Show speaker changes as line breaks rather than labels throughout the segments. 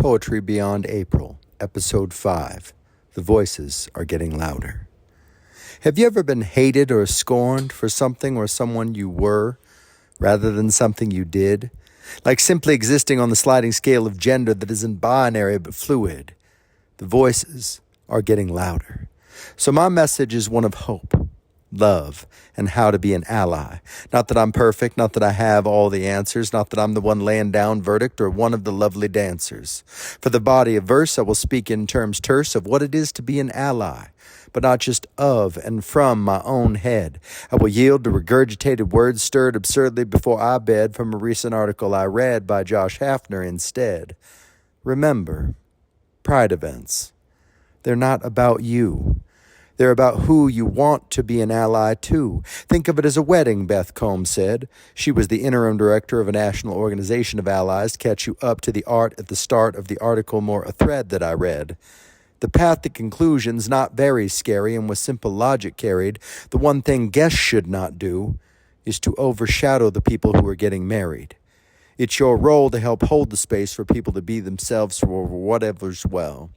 Poetry Beyond April, Episode 5. The voices are getting louder. Have you ever been hated or scorned for something or someone you were, rather than something you did? Like simply existing on the sliding scale of gender that isn't binary but fluid. The voices are getting louder. So my message is one of hope, love, and how to be an ally. Not that I'm perfect, not that I have all the answers, not that I'm the one laying down verdict or one of the lovely dancers. For the body of verse, I will speak in terms terse of what it is to be an ally, but not just of and from my own head. I will yield to regurgitated words stirred absurdly before I bed from a recent article I read by Josh Hafner instead. Remember, pride events, they're not about you. They're about who you want to be an ally to. Think of it as a wedding, Beth Combs said. She was the interim director of a national organization of allies to catch you up to the art at the start of the article, more a thread that I read. The path to conclusion's not very scary, and with simple logic carried, the one thing guests should not do is to overshadow the people who are getting married. It's your role to help hold the space for people to be themselves for whatever's well.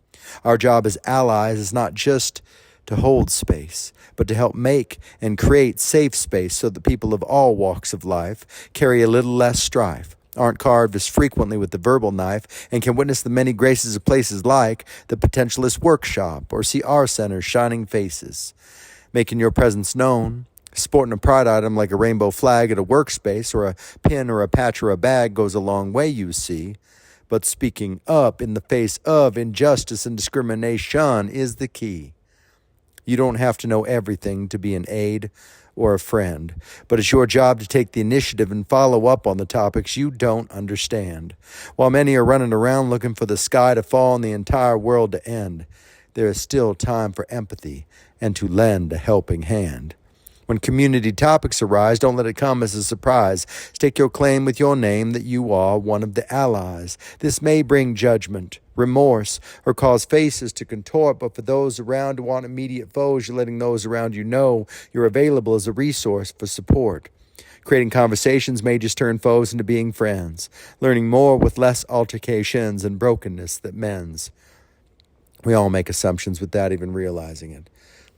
Our job as allies is not just to hold space, but to help make and create safe space so that people of all walks of life carry a little less strife, aren't carved as frequently with the verbal knife, and can witness the many graces of places like the Potentialist Workshop or see our center's shining faces. Making your presence known, sporting a pride item like a rainbow flag at a workspace or a pin or a patch or a bag goes a long way, you see. But speaking up in the face of injustice and discrimination is the key. You don't have to know everything to be an aide or a friend, but it's your job to take the initiative and follow up on the topics you don't understand. While many are running around looking for the sky to fall and the entire world to end, there is still time for empathy and to lend a helping hand. When community topics arise, don't let it come as a surprise. Stake your claim with your name that you are one of the allies. This may bring judgment, remorse, or cause faces to contort, but for those around who aren't immediate foes, you're letting those around you know you're available as a resource for support. Creating conversations may just turn foes into being friends, learning more with less altercations and brokenness that mends. We all make assumptions without even realizing it.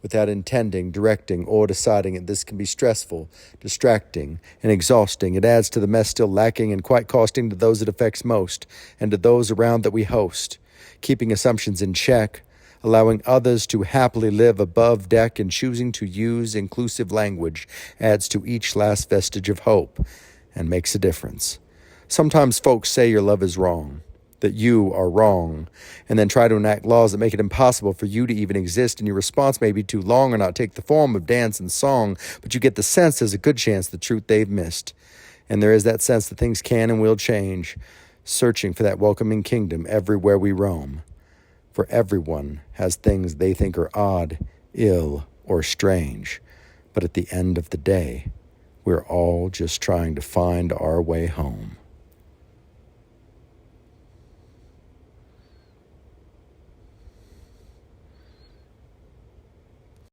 Without intending, directing, or deciding it, this can be stressful, distracting, and exhausting. It adds to the mess still lacking and quite costing to those it affects most, and to those around that we host. Keeping assumptions in check, allowing others to happily live above deck, and choosing to use inclusive language adds to each last vestige of hope, and makes a difference. Sometimes folks say your love is wrong, that you are wrong, and then try to enact laws that make it impossible for you to even exist, and your response may be too long or not take the form of dance and song, but you get the sense there's a good chance the truth they've missed. And there is that sense that things can and will change, searching for that welcoming kingdom everywhere we roam. For everyone has things they think are odd, ill, or strange, but at the end of the day, we're all just trying to find our way home.